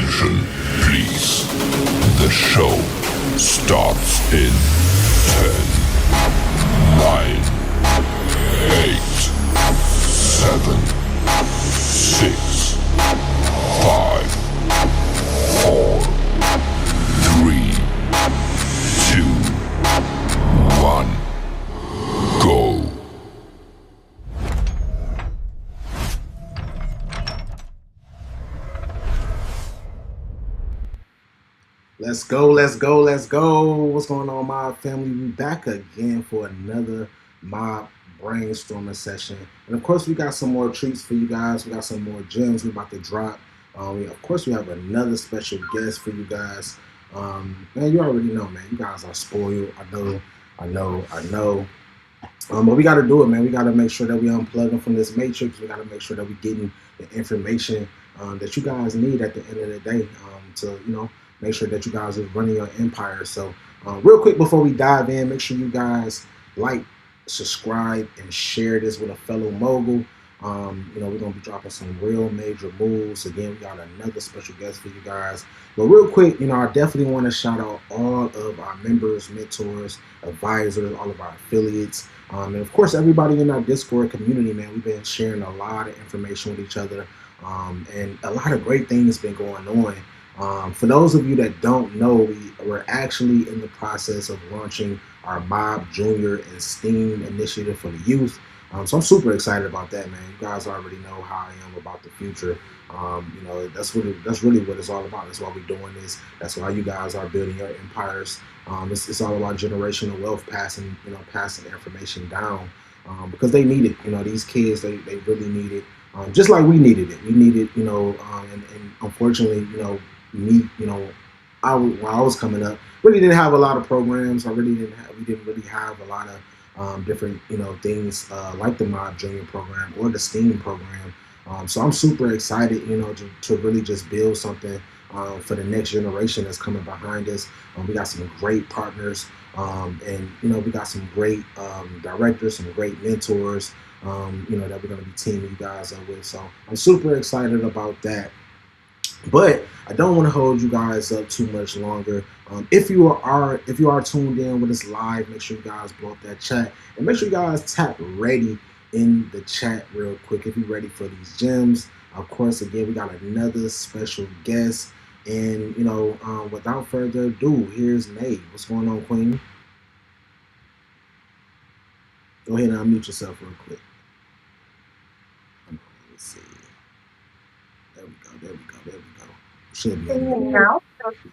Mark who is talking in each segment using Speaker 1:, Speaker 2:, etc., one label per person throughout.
Speaker 1: Attention, please. The show starts in 10, 9, 8, 7, 6, 5, 4, 3, 2, 1, go.
Speaker 2: Let's go, let's go, let's go. What's going on, Mob family? We back again for another Mob Brainstorming Session. And of course, we got some more treats for you guys. We got some more gems we about to drop. Of course, we have another special guest for you guys. Man, you already know, man. You guys are spoiled. I know. But we got to do it, man. We got to make sure that we unplugging from this matrix. We got to make sure that we getting the information that you guys need at the end of the day to make sure that you guys are running your empire. So, real quick before we dive in, make sure you guys like, subscribe, and share this with a fellow mogul. We're gonna be dropping some real major moves. Again, we got another special guest for you guys. But real quick, I definitely want to shout out all of our members, mentors, advisors, all of our affiliates, and of course everybody in our Discord community. Man, we've been sharing a lot of information with each other, and a lot of great things been going on. For those of you that don't know, we're actually in the process of launching our M.O.B Junior and STEAM initiative for the youth. So I'm super excited about that, man. You guys already know how I am about the future. That's really what it's all about. That's why we're doing this. That's why you guys are building your empires. It's all about generational wealth, passing information down, because they need it. These kids, they really need it. Just like we needed it. We needed, and unfortunately, me, when I was coming up, really didn't have a lot of programs. We didn't really have a lot of different, things like the M.O.B Junior program or the STEAM program. So I'm super excited, to really just build something for the next generation that's coming behind us. We got some great partners, and we got some great directors, some great mentors, that we're going to be teaming you guys up with. So I'm super excited about that. But I don't want to hold you guys up too much longer. If you are tuned in with us live, make sure you guys blow up that chat and make sure you guys tap ready in the chat real quick if you're ready for these gems. Of course, again, we got another special guest, and without further ado, here's Nate. What's going on, Queen? Go ahead and unmute yourself real quick. Let's see. There we go. Should be on there.
Speaker 3: Now,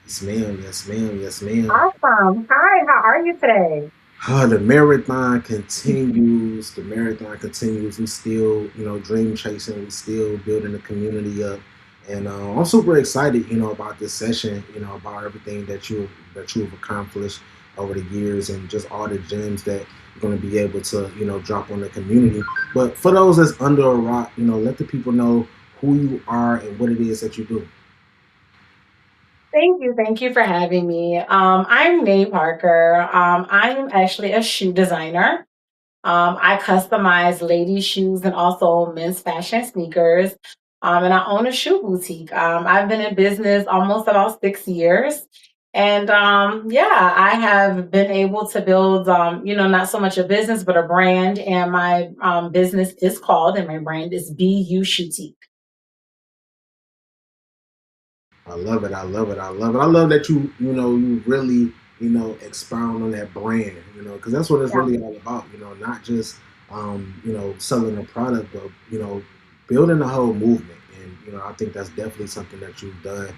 Speaker 2: Yes, ma'am. Yes, ma'am. Yes, ma'am.
Speaker 3: awesome. Hi, how are you today?
Speaker 2: The marathon continues. The marathon continues. We still, dream chasing. We still building the community up, and I'm super excited, about this session. About everything that you've accomplished over the years, and just all the gems that you're going to be able to, drop on the community. But for those that's under a rock, let the people know who you are and what it is that you do.
Speaker 3: Thank you for having me. I'm May Parker. I'm actually a shoe designer. I customize ladies' shoes and also men's fashion sneakers. And I own a shoe boutique. I've been in business almost about 6 years. And yeah, I have been able to build, not so much a business, but a brand. And my business is called, and my brand is Be You Shoetique.
Speaker 2: I love it. I love it. I love it. I love that you really, expound on that brand, because that's what it's
Speaker 3: Yeah.
Speaker 2: really all about, not just, selling a product, but, building a whole movement. And, I think that's definitely something that you've done,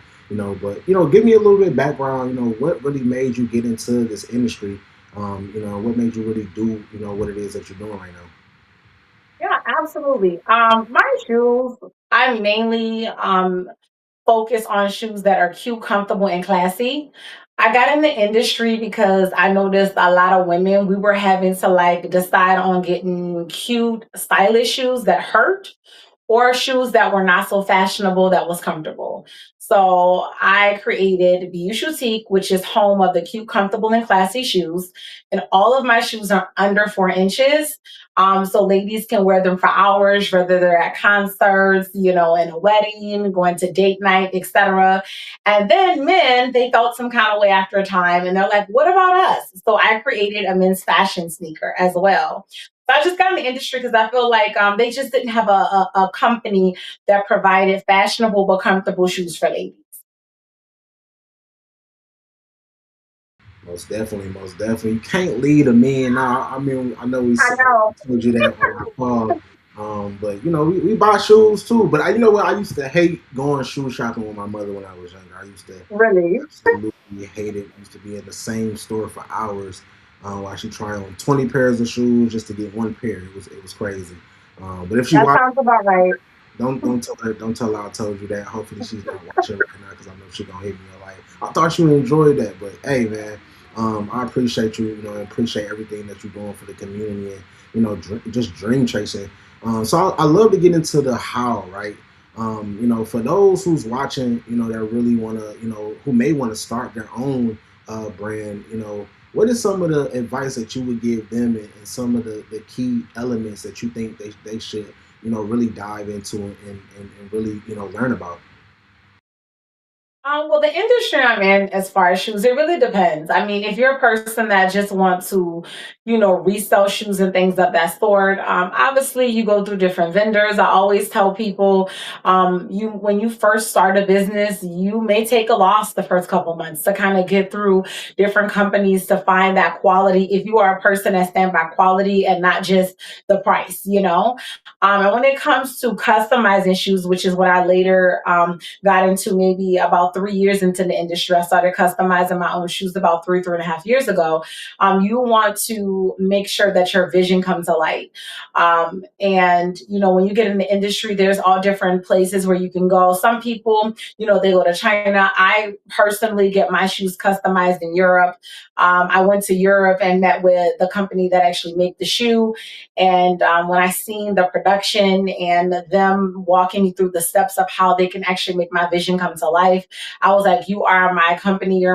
Speaker 2: but, give me a little bit of background, what really made you get into this industry? What made you really do, what it is that you're doing right now?
Speaker 3: Yeah, absolutely. My shoes, I mainly focus on shoes that are cute, comfortable, and classy. I got in the industry because I noticed a lot of women, we were having to like decide on getting cute, stylish shoes that hurt or shoes that were not so fashionable that was comfortable. So I created Be You Shoetique, which is home of the cute, comfortable, and classy shoes. And all of my shoes are under 4 inches. So ladies can wear them for hours, whether they're at concerts, in a wedding, going to date night, etc. And then men, they felt some kind of way after a time, and they're like, "What about us?" So I created a men's fashion sneaker as well. So I just got in the industry because I feel like they just didn't have a company that provided fashionable but comfortable shoes for ladies.
Speaker 2: Most definitely, most definitely. You can't lead a man now. I mean, I know
Speaker 3: I know.
Speaker 2: told you that on our call, but we buy shoes too. But you know what? I used to hate going shoe shopping with my mother when I was younger. I used to
Speaker 3: Really?
Speaker 2: absolutely hate it. I used to be in the same store for hours while she tried on 20 pairs of shoes just to get one pair. It was crazy. But if she
Speaker 3: That
Speaker 2: watched,
Speaker 3: sounds about right.
Speaker 2: don't tell her I told you that. Hopefully she's not watching right now because I know she's gonna hit me like I thought you enjoyed that. But hey man, I appreciate you. And appreciate everything that you're doing for the community and just dream chasing. So I love to get into the how, right? For those who's watching, that really want to, who may want to start their own brand, what is some of the advice that you would give them and some of the key elements that you think they should, really dive into and really, learn about?
Speaker 3: Well, the industry I'm in, as far as shoes, it really depends. I mean, if you're a person that just wants to, resell shoes and things of that sort, obviously you go through different vendors. I always tell people, you when you first start a business, you may take a loss the first couple months to kind of get through different companies to find that quality. If you are a person that stand by quality and not just the price. And when it comes to customizing shoes, which is what I later got into maybe about 3 years into the industry. I started customizing my own shoes about three and a half years ago. You want to make sure that your vision comes to light. And, when you get in the industry, there's all different places where you can go. Some people, they go to China. I personally get my shoes customized in Europe. I went to Europe and met with the company that actually make the shoe. And when I seen the production and them walking me through the steps of how they can actually make my vision come to life, I was like, "You are my company.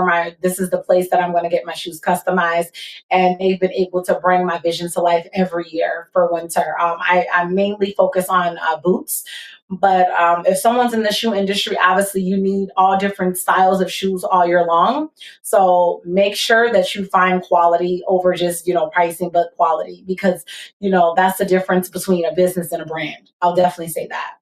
Speaker 3: This is the place that I'm going to get my shoes customized." And they've been able to bring my vision to life every year for winter. I mainly focus on boots. But if someone's in the shoe industry, obviously you need all different styles of shoes all year long. So make sure that you find quality over just, pricing, but quality, because, that's the difference between a business and a brand. I'll definitely say that.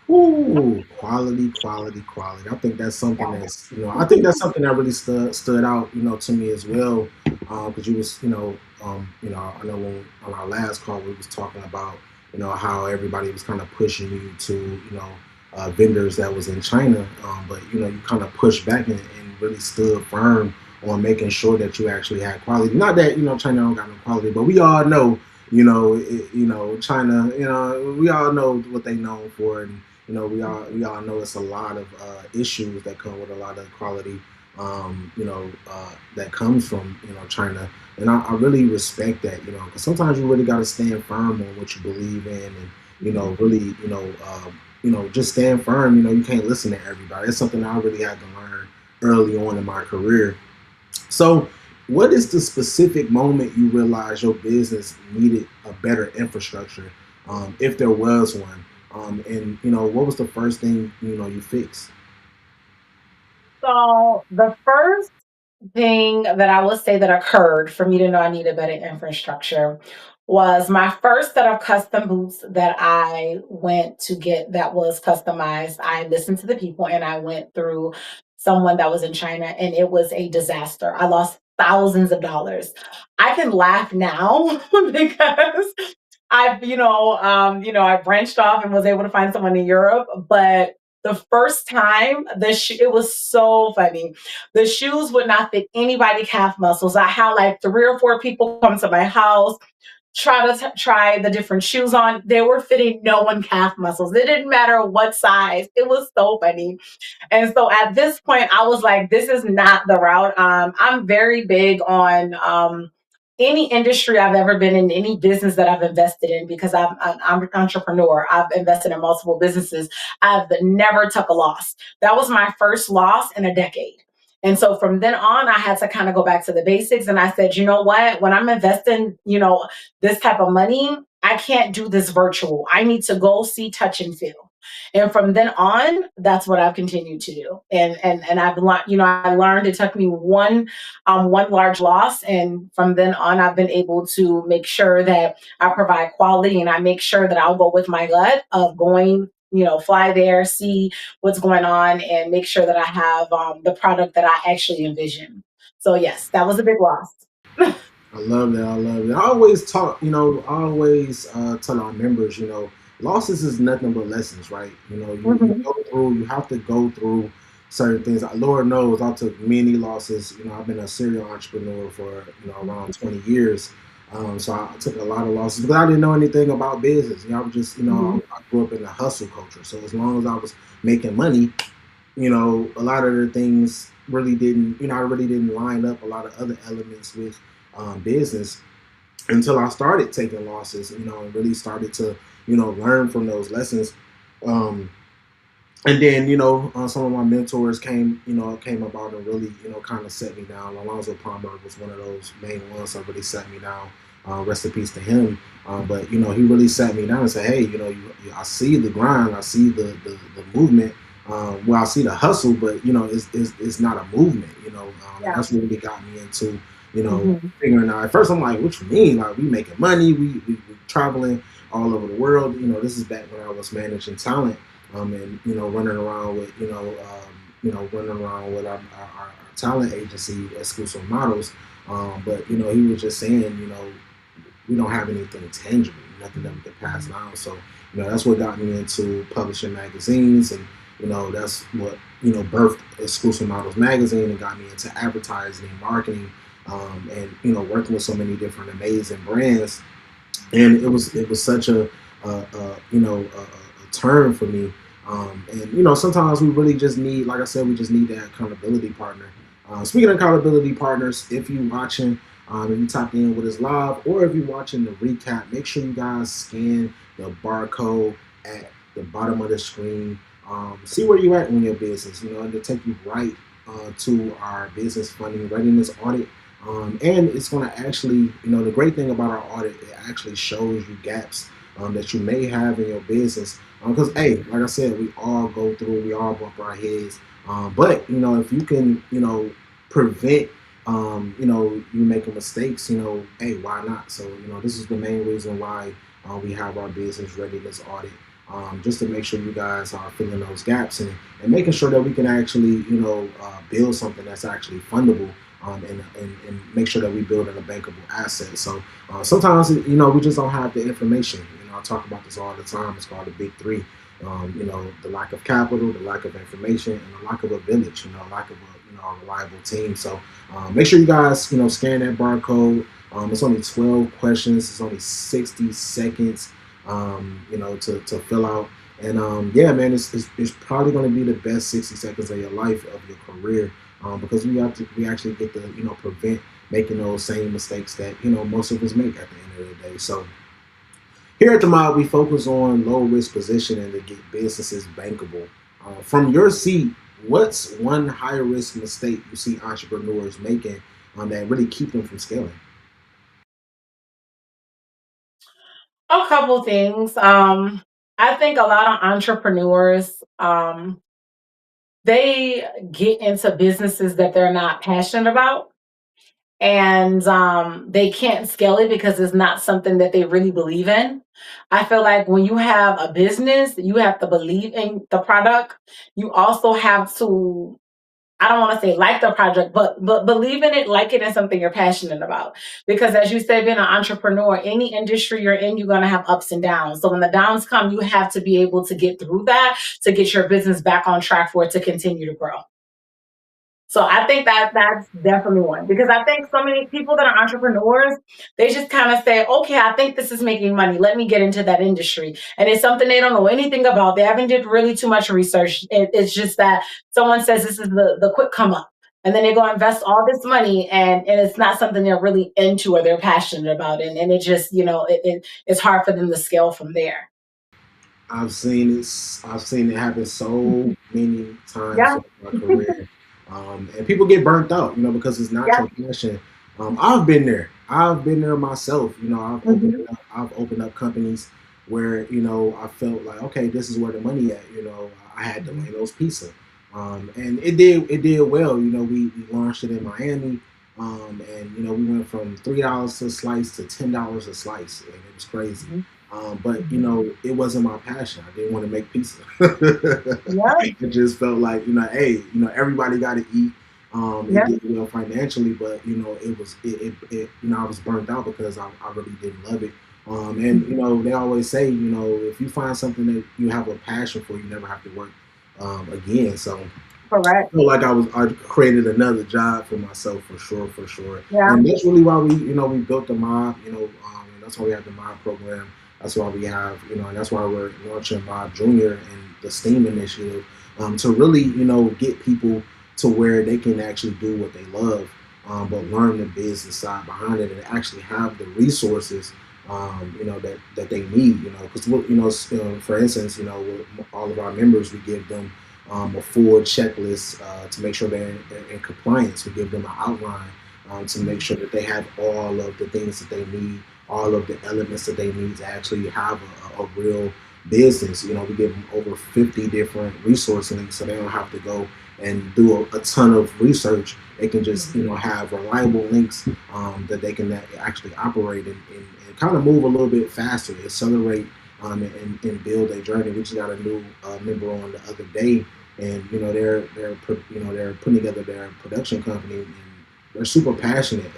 Speaker 2: Ooh, quality, quality, quality. I think that's something I think that's something that really stood out, to me as well. Because you was, I know on our last call we was talking about, how everybody was kind of pushing you to, vendors that was in China, but you kind of pushed back and really stood firm on making sure that you actually had quality. Not that China don't got no quality, but we all know, China, we all know what they known for, and we all know it's a lot of issues that come with a lot of quality, that comes from China, and I really respect that, because sometimes you really got to stand firm on what you believe in, and really, just stand firm. You can't listen to everybody. It's something I really had to learn early on in my career. So, what is the specific moment you realized your business needed a better infrastructure, if there was one? And what was the first thing you fixed?
Speaker 3: So the first thing that I will say that occurred for me to know I needed better infrastructure was my first set of custom boots that I went to get that was customized. I listened to the people and I went through someone that was in China, and it was a disaster. I lost thousands of dollars. I can laugh now because I branched off and was able to find someone in Europe, but the first time it was so funny. The shoes would not fit anybody calf muscles. I had like three or four people come to my house, try the different shoes on. They were fitting no one calf muscles. It didn't matter what size. It was so funny. And so at this point, I was like, this is not the route. I'm very big on any industry I've ever been in, any business that I've invested in, because I'm an entrepreneur, I've invested in multiple businesses. I've never took a loss. That was my first loss in a decade. And so from then on, I had to kind of go back to the basics. And I said, you know what? When I'm investing, this type of money, I can't do this virtual. I need to go see, touch, and feel. And from then on, that's what I've continued to do. And I've learned, I learned it took me one large loss. And from then on, I've been able to make sure that I provide quality, and I make sure that I'll go with my gut of going, fly there, see what's going on, and make sure that I have the product that I actually envision. So, yes, that was a big loss.
Speaker 2: I love that. I love it. I always talk, I always tell our members, losses is nothing but lessons, right? You
Speaker 3: Mhm.
Speaker 2: go through, you have to go through certain things. Lord knows I took many losses. I've been a serial entrepreneur for, around 20 years. So I took a lot of losses because I didn't know anything about business. I was just,
Speaker 3: Mhm.
Speaker 2: I grew up in the hustle culture. So as long as I was making money, a lot of the things really didn't, I really didn't line up a lot of other elements with business until I started taking losses, and really started to, learn from those lessons. Um, and then, some of my mentors came about and really, kind of set me down. Alonzo Palmer was one of those main ones that really set me down. Rest in peace to him. But he really sat me down and said, "Hey, I see the grind, I see the movement. Well, I see the hustle, but it's not a movement. And
Speaker 3: Yeah.
Speaker 2: that's what really got me into,
Speaker 3: Mhm.
Speaker 2: figuring out. At first, I'm like, "What you mean? Like we making money, we traveling all over the world. This is back when I was managing talent." And running around with running around with our talent agency, Exclusive Models. But he was just saying, we don't have anything tangible, nothing that we can pass down. So that's what got me into publishing magazines, and that's what birthed Exclusive Models magazine, and got me into advertising, marketing, and working with so many different amazing brands. And it was such a turn for me. And sometimes we really just need, like I said, we just need that accountability partner. Speaking of accountability partners, if you're watching, if you tapped in with us live, or if you're watching the recap, make sure you guys scan the barcode at the bottom of the screen. See where you at in your business, and it'll take you right to our business funding readiness audit. And it's going to actually, the great thing about our audit, it actually shows you gaps that you may have in your business. Because, hey, like I said, we all go through, we all bump our heads. But, if you can, prevent, you making mistakes, hey, why not? So, this is the main reason why we have our business readiness audit. Just to make sure you guys are filling those gaps, and making sure that we can actually, build something that's actually fundable, and make sure that we build in a bankable asset. So sometimes, we just don't have the information. I talk about this all the time. It's called the big three. The lack of capital, the lack of information, and the lack of a village. Lack of a reliable team. So make sure you guys, scan that barcode. It's only 12 questions. It's only 60 seconds, to fill out. And yeah, man, it's probably going to be the best 60 seconds of your life, of your career, because we actually get to prevent making those same mistakes that most of us make at the end of the day. So here at the Mob, we focus on low risk positioning to get businesses bankable. From your seat, what's one high risk mistake you see entrepreneurs making that really keep them from scaling?
Speaker 3: A couple things. I think a lot of entrepreneurs, they get into businesses that they're not passionate about, and they can't scale it because it's not something that they really believe in. I feel like when you have a business, you have to believe in the product. You also have to, I don't want to say like the project, but believe in it, like it, and something you're passionate about. Because as you said, being an entrepreneur, any industry you're in, you're gonna have ups and downs. So when the downs come, you have to be able to get through that to get your business back on track for it to continue to grow. So I think that that's definitely one, because I think so many people that are entrepreneurs, they just kind of say, okay, I think this is making money. Let me get into that industry. And it's something they don't know anything about. They haven't did really too much research. It's just that someone says this is the quick come up. And then they go invest all this money, and it's not something they're really into or they're passionate about. And it just, it's hard for them to scale from there.
Speaker 2: I've seen it happen so many times
Speaker 3: Yeah.
Speaker 2: in my career, and people get burnt out, because it's not
Speaker 3: Yeah.
Speaker 2: your passion. I've been there. I've been there myself.
Speaker 3: Hmm.
Speaker 2: I've opened up companies where I felt like, okay, this is where the money at. I had Domino's Pizza, and it did well. We launched it in Miami, and we went from $3 a slice to $10 a slice, and it was crazy.
Speaker 3: Hmm.
Speaker 2: But
Speaker 3: Hmm.
Speaker 2: it wasn't my passion. I didn't want to make pizza.
Speaker 3: Yeah.
Speaker 2: It just felt like, hey, everybody got to eat. It
Speaker 3: Yeah.
Speaker 2: did well financially, but I was burnt out because I really didn't love it. And
Speaker 3: Mhm.
Speaker 2: they always say, if you find something that you have a passion for, you never have to work again. So
Speaker 3: Correct.
Speaker 2: felt like I created another job for myself, for sure, for sure.
Speaker 3: Yeah.
Speaker 2: And that's really why we built the mob. And that's why we have the mob program. That's why we have, and that's why we're launching Mob Junior and the STEAM initiative, to really, get people to where they can actually do what they love, but learn the business side behind it and actually have the resources, that they need. Because for instance, with all of our members, we give them a full checklist to make sure they're in compliance. We give them an outline to make sure that they have all of the things that they need, all of the elements that they need to actually have a real business. We give them over 50 different resource links, so they don't have to go and do a ton of research. They can just have reliable links that they can actually operate and kind of move a little bit faster, accelerate, and build a journey. We just got a new member on the other day, and they're putting together their production company, and they're super passionate.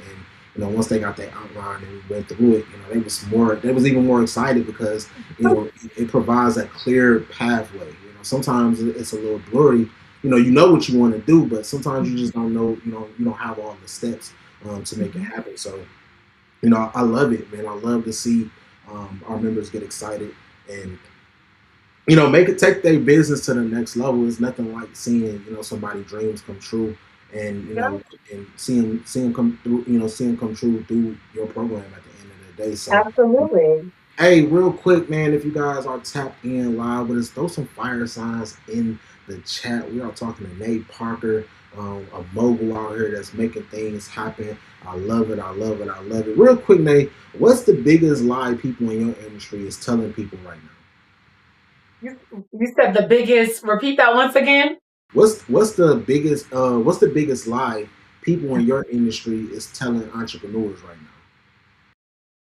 Speaker 2: And once they got that outline and we went through it, they was even more excited because it provides a clear pathway. Sometimes it's a little blurry. You know what you want to do, but sometimes you just don't know. You don't have all the steps to make it
Speaker 3: Mhm.
Speaker 2: happen. So I love it, man. I love to see our members get excited and make it take their business to the next level. It's nothing like seeing somebody dreams come true, and
Speaker 3: Yeah.
Speaker 2: and seeing come through, seeing come true through your program at the end of the day. So,
Speaker 3: Absolutely.
Speaker 2: hey, real quick, man, if you guys are tapped in live with us, throw some fire signs in the chat. We are talking to Nate Parker, a mogul out here that's making things happen. I love it. I love it. I love it. Real quick, Nate, what's the biggest lie people in your industry is telling people right now?
Speaker 3: You said the biggest. Repeat that once again.
Speaker 2: What's the biggest lie people in your industry is telling entrepreneurs right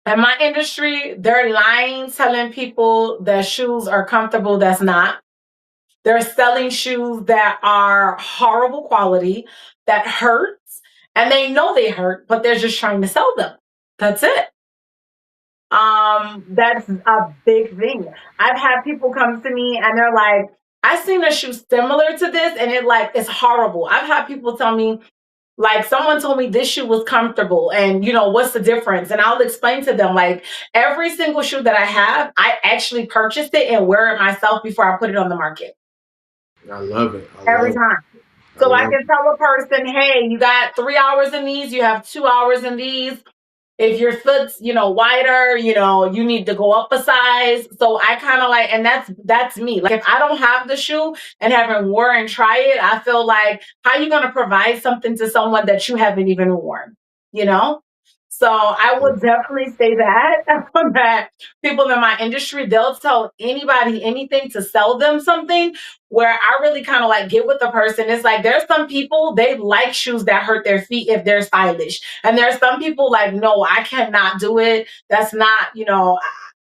Speaker 2: now?
Speaker 3: In my industry, they're lying, telling people that shoes are comfortable. That's not. They're selling shoes that are horrible quality, that hurts, and they know they hurt, but they're just trying to sell them. That's it. That's a big thing. I've had people come to me and they're like, I seen a shoe similar to this, and it's horrible. I've had people tell me, like, someone told me this shoe was comfortable, and what's the difference? And I'll explain to them, like, every single shoe that I have, I actually purchased it and wear it myself before I put it on the market.
Speaker 2: I love it. I
Speaker 3: Every
Speaker 2: love it.
Speaker 3: time.
Speaker 2: I
Speaker 3: So I
Speaker 2: love
Speaker 3: can tell a person, hey, you got 3 hours in these, you have 2 hours in these. If your foot's wider, you need to go up a size. So I kind of like, and that's me. Like, if I don't have the shoe and haven't worn and try it, I feel like, how are you going to provide something to someone that you haven't even worn, you know so I
Speaker 2: it.
Speaker 3: would definitely say that that people in my industry, they'll tell anybody anything to sell them something, where I really kind of like get with the person. It's like, there's some people, they like shoes that hurt their feet if they're stylish, and there's some people like, no, I cannot do it. That's not,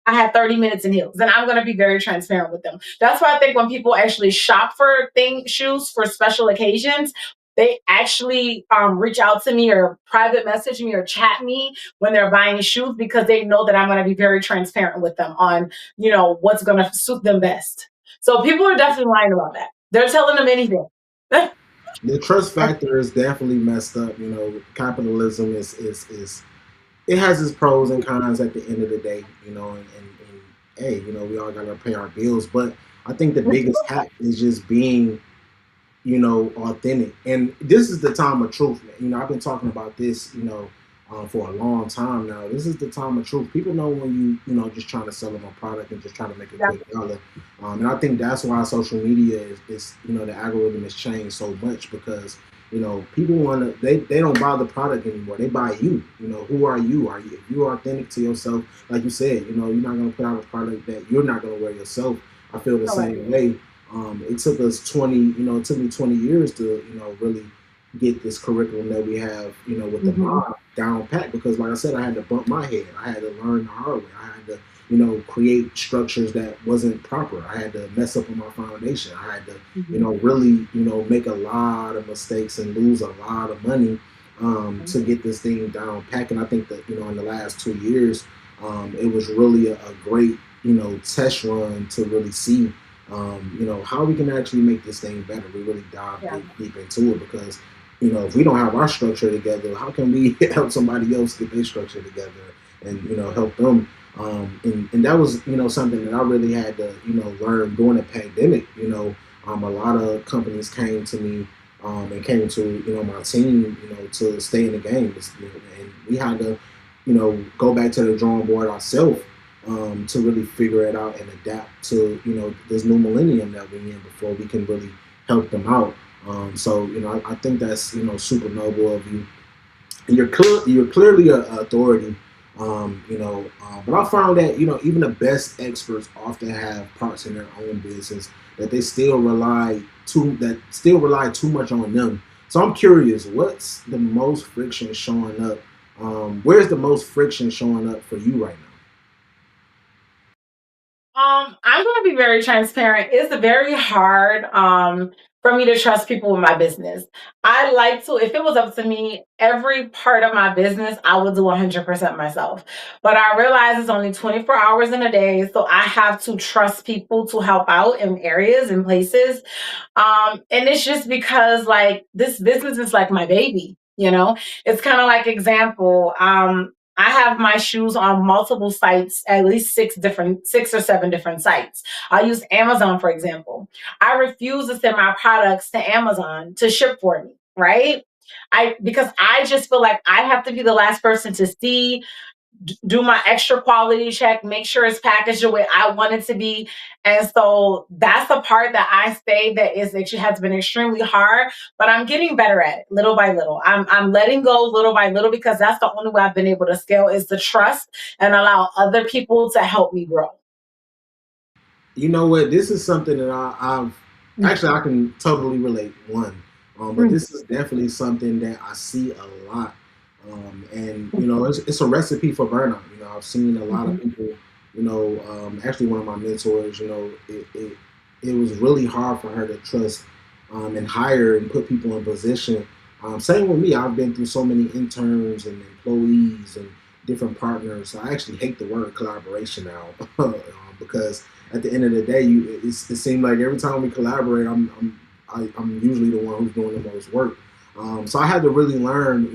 Speaker 3: I have 30 minutes in heels, and I'm going to be very transparent with them. That's why I think when people actually shop for shoes for special occasions, they actually reach out to me or private message me or chat me when they're buying shoes, because they know that I'm going to be very transparent with them on, what's going to suit them best. So people are definitely lying about that. They're telling them anything.
Speaker 2: The trust factor is definitely messed up. Capitalism is it has its pros and cons at the end of the day. And hey, we all gotta pay our bills. But I think the biggest hack is just being authentic. And this is the time of truth, man. I've been talking about this, for a long time now. This is the time of truth. People know when just trying to sell them a product and just trying to make a
Speaker 3: Yeah.
Speaker 2: quick dollar. And I think that's why social media is the algorithm has changed so much because, people they don't buy the product anymore. They buy you. Who are you? If you're authentic to yourself, like you said, you're not going to put out a product that you're not going to wear yourself. I feel the
Speaker 3: Correct.
Speaker 2: same way. It took us it took me 20 years to, really get this curriculum that we have, with the
Speaker 3: Hmm.
Speaker 2: mob down pat because like I said, I had to bump my head. I had to learn the hard way. I had to, create structures that wasn't proper. I had to mess up on my foundation. I had to,
Speaker 3: Hmm.
Speaker 2: really, make a lot of mistakes and lose a lot of money to get this thing down pat. And I think that, in the last 2 years, it was really a great, test run to really see how we can actually make this thing better. We really dive
Speaker 3: Yeah.
Speaker 2: deep into it because, if we don't have our structure together, how can we help somebody else get their structure together and, help them? And that was, something that I really had to, learn during the pandemic. A lot of companies came to me and came to, my team, to stay in the game. And we had to, go back to the drawing board ourselves to really figure it out and adapt to this new millennium that we're in before we can really help them out. So I think that's super noble of you. And you're clearly an authority. But I found that even the best experts often have parts in their own business that they still rely too much on them. So I'm curious, what's the most friction showing up? Where's the most friction showing up for you right now?
Speaker 3: I'm going to be very transparent. It's very hard for me to trust people with my business. I like to, if it was up to me, every part of my business, I would do 100% myself. But I realize it's only 24 hours in a day. So I have to trust people to help out in areas and places. And it's just because like this business is like my baby. It's kind of like example. I have my shoes on multiple sites, at least 6 or 7 different sites. I'll use Amazon, for example. I refuse to send my products to Amazon to ship for me, right? Because I just feel like I have to be the last person to see, do my extra quality check, make sure it's packaged the way I want it to be. And so that's the part that I say that is actually has been extremely hard, but I'm getting better at it little by little. I'm letting go little by little because that's the only way I've been able to scale is to trust and allow other people to help me grow.
Speaker 2: You know what? This is something that I've actually I can totally relate. One, but this is definitely something that I see a lot, and it's a recipe for burnout. I've seen a lot of people. Actually, one of my mentors. It was really hard for her to trust and hire and put people in position. Same with me. I've been through so many interns and employees and different partners. So I actually hate the word collaboration now because at the end of the day, it seems like every time we collaborate, I'm usually the one who's doing the most work. So I had to really learn,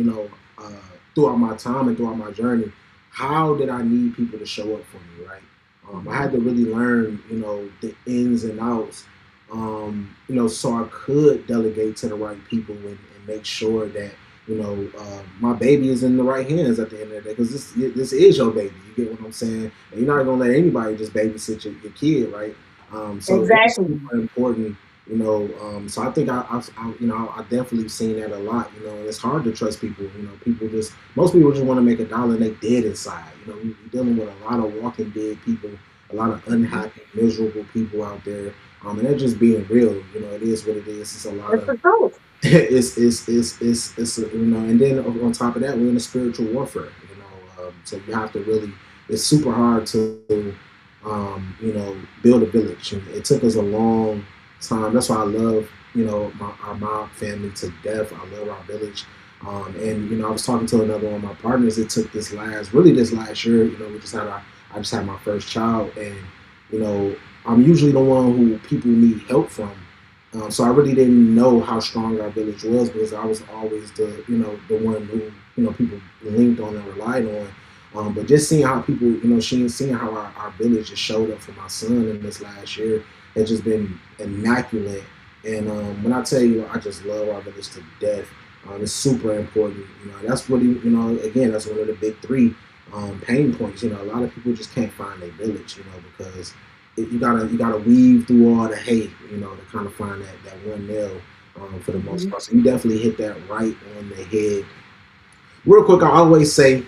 Speaker 2: throughout my time and throughout my journey, how did I need people to show up for me, right? I had to really learn, the ins and outs, so I could delegate to the right people and make sure that my baby is in the right hands at the end of the day because this is your baby. You get what I'm saying? And you're not gonna let anybody just babysit your kid, right? So it's
Speaker 3: Exactly.
Speaker 2: super important, So I think I definitely seen that a lot. And it's hard to trust people. Most people just want to make a dollar and they dead inside. We're dealing with a lot of walking dead people, a lot of unhappy, miserable people out there. And they're just being real. It is what it is. It's a lot
Speaker 3: It's
Speaker 2: of
Speaker 3: the truth.
Speaker 2: it's and then on top of that we're in a spiritual warfare, so you have to really, it's super hard to build a village, and it took us a long time. That's why I love our mob family to death. I love our village. And I was talking to another one of my partners. It took this last year, I just had my first child, and I'm usually the one who people need help from. So I really didn't know how strong our village was because I was always the one who people linked on and relied on. But just seeing how people, seeing how our village just showed up for my son in this last year, it's just been immaculate. And when I tell you, I just love our village to death. It's super important. That's what again, that's one of the big three pain points. A lot of people just can't find their village. Because you gotta weave through all the hate. To kind of find that one nail for the most
Speaker 3: Mhm.
Speaker 2: part. So you definitely hit that right on the head. Real quick, I always say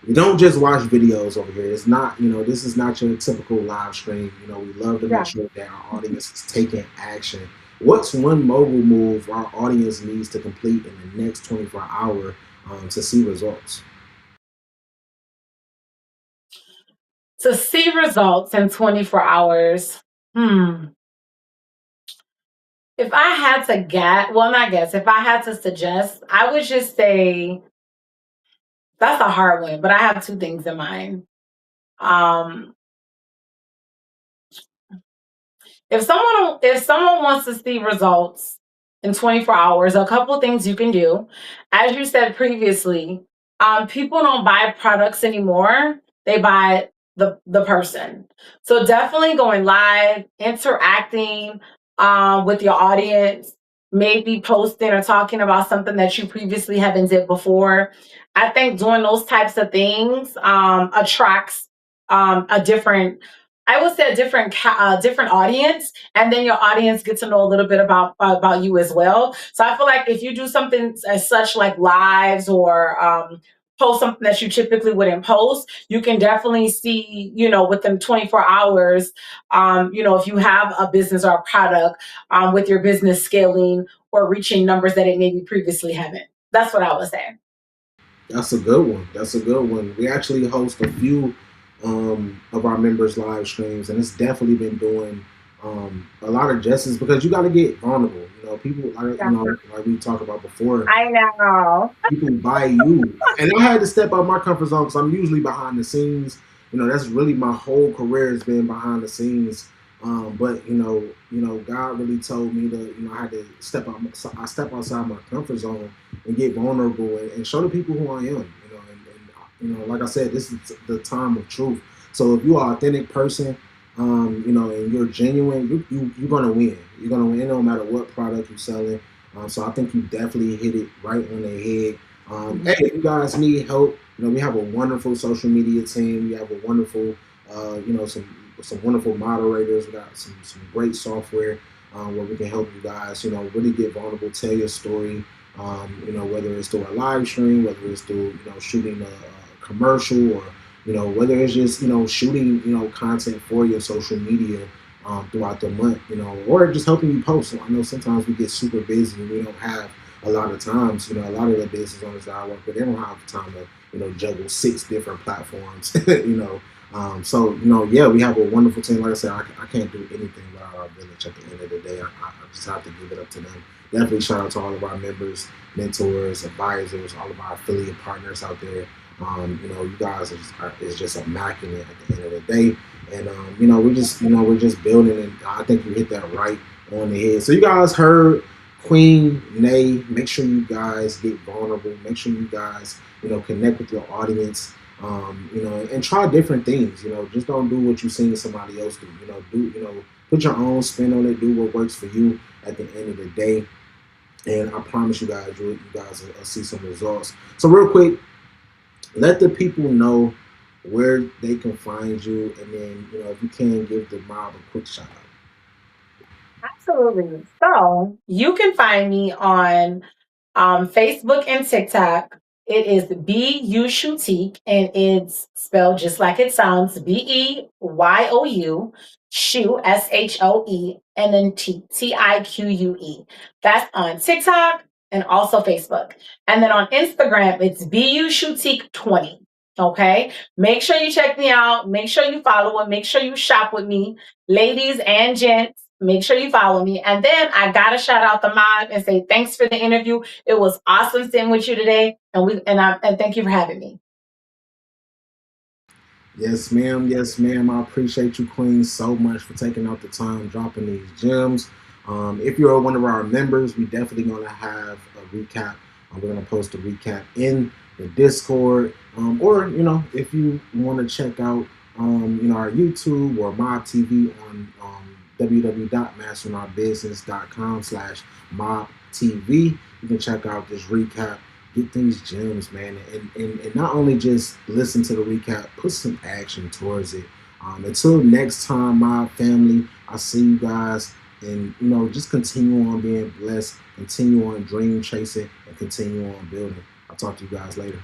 Speaker 2: we don't just watch videos over here. It's not, this is not your typical live stream. We love to make
Speaker 3: Yeah.
Speaker 2: sure that our audience is taking action. What's one mobile move our audience needs to complete in the next 24 hours to see results?
Speaker 3: To see results in 24 hours. Hmm. If I had to guess, well, not guess, if I had to suggest, I would just say that's a hard one, but I have two things in mind. Um, if someone wants to see results in 24 hours, a couple things you can do. As you said previously, people don't buy products anymore. They buy the person. So definitely going live, interacting with your audience, maybe posting or talking about something that you previously haven't did before. I think doing those types of things attracts a different, I would say, different audience, and then your audience gets to know a little bit about you as well. So I feel like if you do something as such like lives or post something that you typically wouldn't post, you can definitely see, within 24 hours, if you have a business or a product, with your business scaling or reaching numbers that it maybe previously haven't. That's what I would say.
Speaker 2: That's a good one. That's a good one. We actually host a few of our members' live streams, and it's definitely been doing a lot of justice because you got to get vulnerable. People like
Speaker 3: Yeah,
Speaker 2: like we talked about before.
Speaker 3: I know.
Speaker 2: People buy you. And I had to step out my comfort zone because I'm usually behind the scenes. That's really my whole career has been behind the scenes. But God really told me to, I had to step out. I step outside my comfort zone and get vulnerable and show the people who I am. Like I said, this is the time of truth. So if you're an authentic person, and you're genuine, you're gonna win. You're gonna win no matter what product you're selling. So I think you definitely hit it right on the head. Hey, if you guys need help, we have a wonderful social media team. We have a wonderful, some wonderful moderators. We got some great software where we can help you guys, really get vulnerable, tell your story. Whether it's through a live stream, whether it's through, shooting a commercial, or whether it's just shooting content for your social media throughout the month, or just helping you post. So I know sometimes we get super busy and we don't have a lot of times. A lot of the business owners that I work with, they don't have time to juggle 6 different platforms. So yeah, we have a wonderful team. Like I said, I can't do anything without our village. At the end of the day, I just have to give it up to them. Definitely shout out to all of our members, mentors, advisors, all of our affiliate partners out there. You guys is just immaculate at the end of the day. And we're just building, and I think you hit that right on the head. So you guys heard Queen Nay. Make sure you guys get vulnerable. Make sure you guys connect with your audience. And try different things. Just don't do what you've seen somebody else do. Put your own spin on it. Do what works for you at the end of the day. And I promise you guys, you guys will see some results. So real quick, let the people know where they can find you, and then if you can, give the mob a quick shout out.
Speaker 3: Absolutely. So you can find me on Facebook and TikTok. It is Be You Shoetique, and it's spelled just like it sounds: BEYOU, shoe, SHOE, and then TIQUE. That's on TikTok and also Facebook. And then on Instagram, it's Be You Shoetique 20. Okay. Make sure you check me out. Make sure you follow it. Make sure you shop with me, ladies and gents. Make sure you follow me. And then I gotta shout out the mob and say thanks for the interview. It was awesome sitting with you today, and thank you for having me.
Speaker 2: Yes, ma'am. Yes, ma'am. I appreciate you, Queen, so much for taking out the time, dropping these gems. If you're one of our members, we definitely going to have a recap. We're going to post a recap in the Discord. Or, if you want to check out, our YouTube or Mob TV on www.masteringOurBusiness.com/MobTV. You can check out this recap, get these gems, man, and not only just listen to the recap, put some action towards it. Until next time, my family, I see you guys, and just continue on being blessed, continue on dream chasing, and continue on building. I'll talk to you guys later.